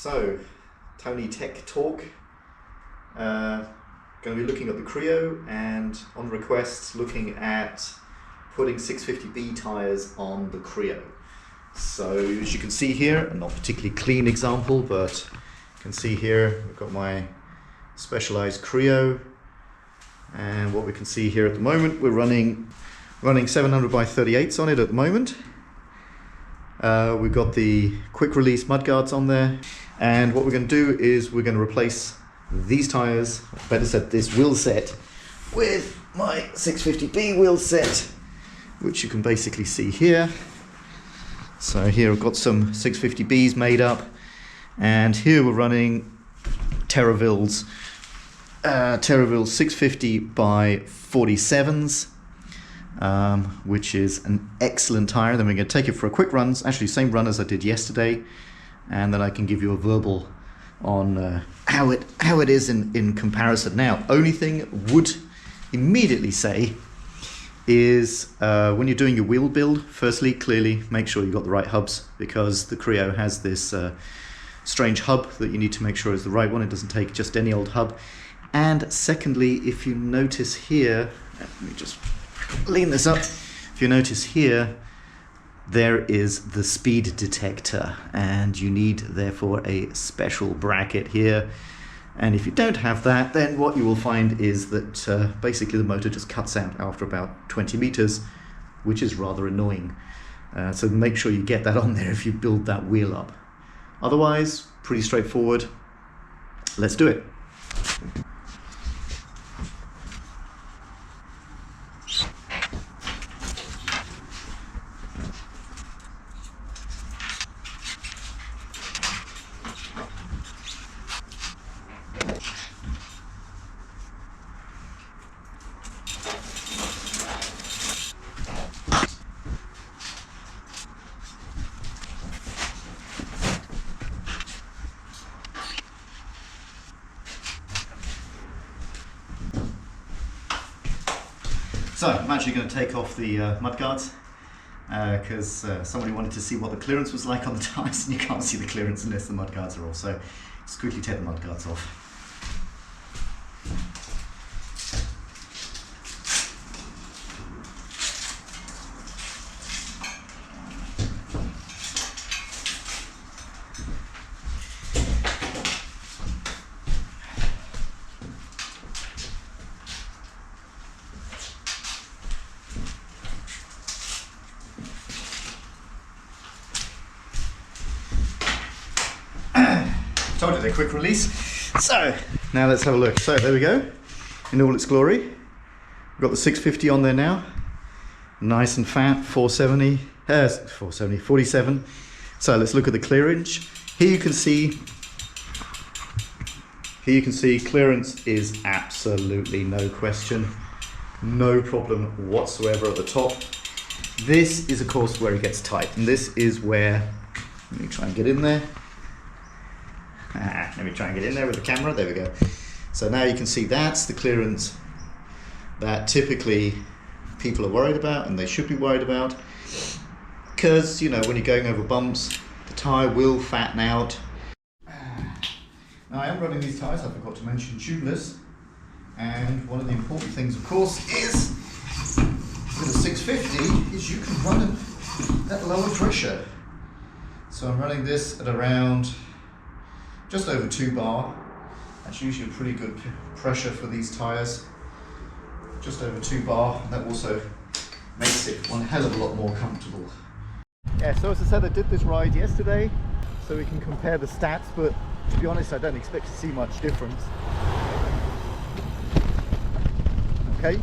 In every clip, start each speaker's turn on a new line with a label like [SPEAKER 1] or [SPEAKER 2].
[SPEAKER 1] So, Tony Tech Talk. Going to be looking at the Creo and on request looking at putting 650B tyres on the Creo. So as you can see here, a not particularly clean example, but you can see here I've got my Specialized Creo, and what we can see here at the moment, we're running 700 by 38s on it at the moment. We've got the quick release mudguards on there, and what we're going to do is we're going to replace these tyres, better said this wheel set, with my 650B wheel set, which you can basically see here. So here I've got some 650Bs made up, and here we're running Terraville's 650 by 47s, which is an excellent tyre. Then we're going to take it for a quick run, actually same run as I did yesterday, and then I can give you a verbal on how it is in comparison. Now, only thing would immediately say is when you're doing your wheel build, firstly, clearly make sure you've got the right hubs, because the Creo has this strange hub that you need to make sure is the right one. It doesn't take just any old hub. And secondly, if you notice here, let me just lean this up. If you notice here, there is the speed detector, and you need therefore a special bracket here. And if you don't have that, then what you will find is that basically the motor just cuts out after about 20 meters, which is rather annoying. So make sure you get that on there if you build that wheel up. Otherwise, pretty straightforward. Let's do it. So I'm actually going to take off the mudguards because somebody wanted to see what the clearance was like on the tyres, and you can't see the clearance unless the mudguards are off. So let's quickly take the mudguards off. Told you they're quick release. So now let's have a look. So there we go, in all its glory. We've got the 650 on there now, nice and fat, 47. So let's look at the clearance. Here you can see clearance is absolutely no question, no problem whatsoever at the top. This is of course where it gets tight, and this is where, let me try and get in there. Let me try and get in there with the camera. There we go. So now you can see that's the clearance that typically people are worried about, and they should be worried about, because you know when you're going over bumps, the tyre will fatten out. Now I am running these tyres, I forgot to mention, tubeless, and one of the important things of course is with a 650 is you can run it at lower pressure. So I'm running this at around just over 2 bar. That's usually a pretty good pressure for these tyres. Just over 2 bar. That also makes it one hell of a lot more comfortable. Yeah, so as I said, I did this ride yesterday, so we can compare the stats, but to be honest, I don't expect to see much difference. Okay.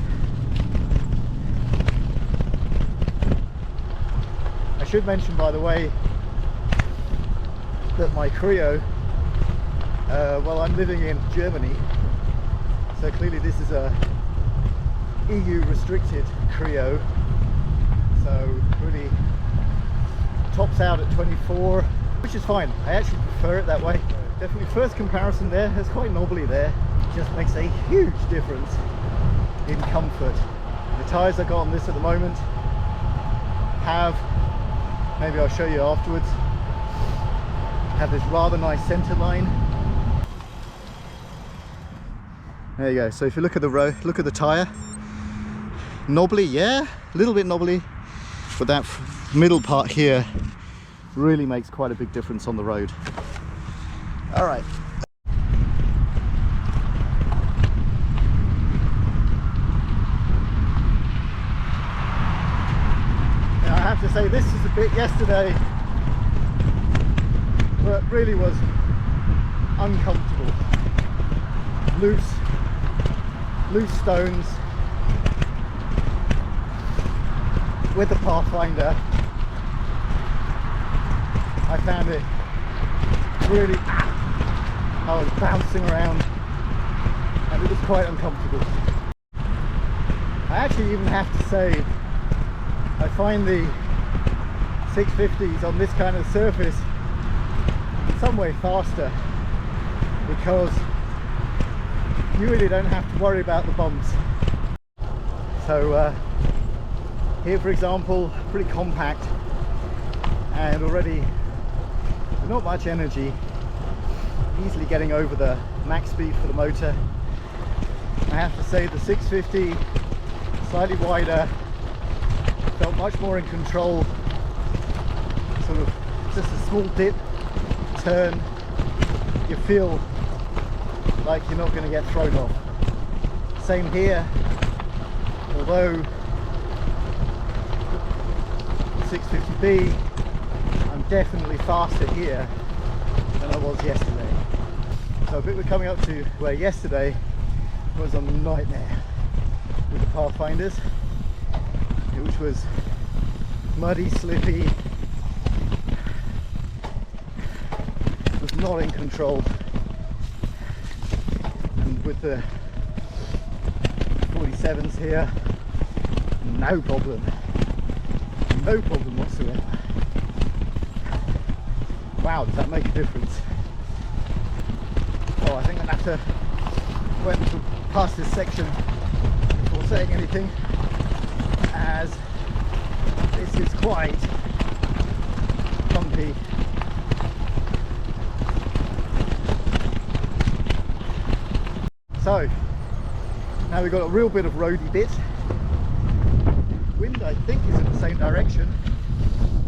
[SPEAKER 1] I should mention, by the way, that my Creo, well, I'm living in Germany, so clearly this is a EU restricted Creo, so really tops out at 24, which is fine. I actually prefer it that way. Definitely first comparison there, it's quite knobbly there. It just makes a huge difference in comfort. The tyres I got on this at the moment have, maybe I'll show you afterwards, have this rather nice center line. There you go. So if you look at the road, look at the tire. Knobbly, yeah, a little bit knobbly, but that middle part here really makes quite a big difference on the road. All right. Now I have to say this is a bit yesterday, but really was uncomfortable. Loose stones with the Pathfinder. I found it really, I was bouncing around and it was quite uncomfortable. I actually even have to say I find the 650s on this kind of surface in some way faster, because you really don't have to worry about the bumps. So here for example, pretty compact and already not much energy, easily getting over the max speed for the motor. I have to say the 650, slightly wider, felt much more in control. Sort of just a small dip, turn, you feel like you're not going to get thrown off. Same here, although 650B, I'm definitely faster here than I was yesterday. So I think we're coming up to where yesterday was a nightmare with the Pathfinders, which was muddy, slippy, was not in control. And with the 47s here, no problem whatsoever. Wow, does that make a difference? Oh, I think I'll have to wait until past this section before saying anything, as this is quite bumpy. So now we've got a real bit of roady bit. Wind, I think, is in the same direction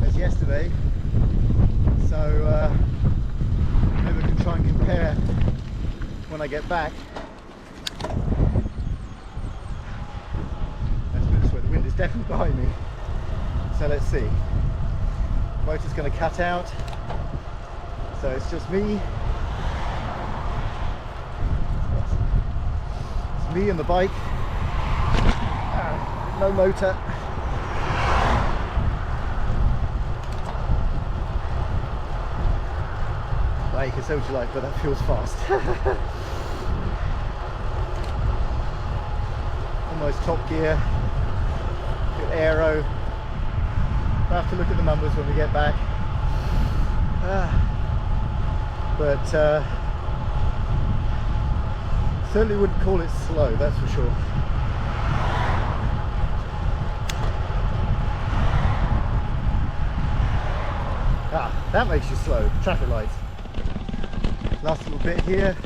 [SPEAKER 1] as yesterday, so maybe I can try and compare when I get back. Let's put it this way, the wind is definitely behind me, so let's see. The motor's going to cut out, so it's just me. It's me and the bike, no motor. Well, you can say what you like, but that feels fast. Almost top gear, good aero. I'll have to look at the numbers when we get back. But certainly wouldn't call it slow, that's for sure. That makes you slow. Traffic lights. Last little bit here.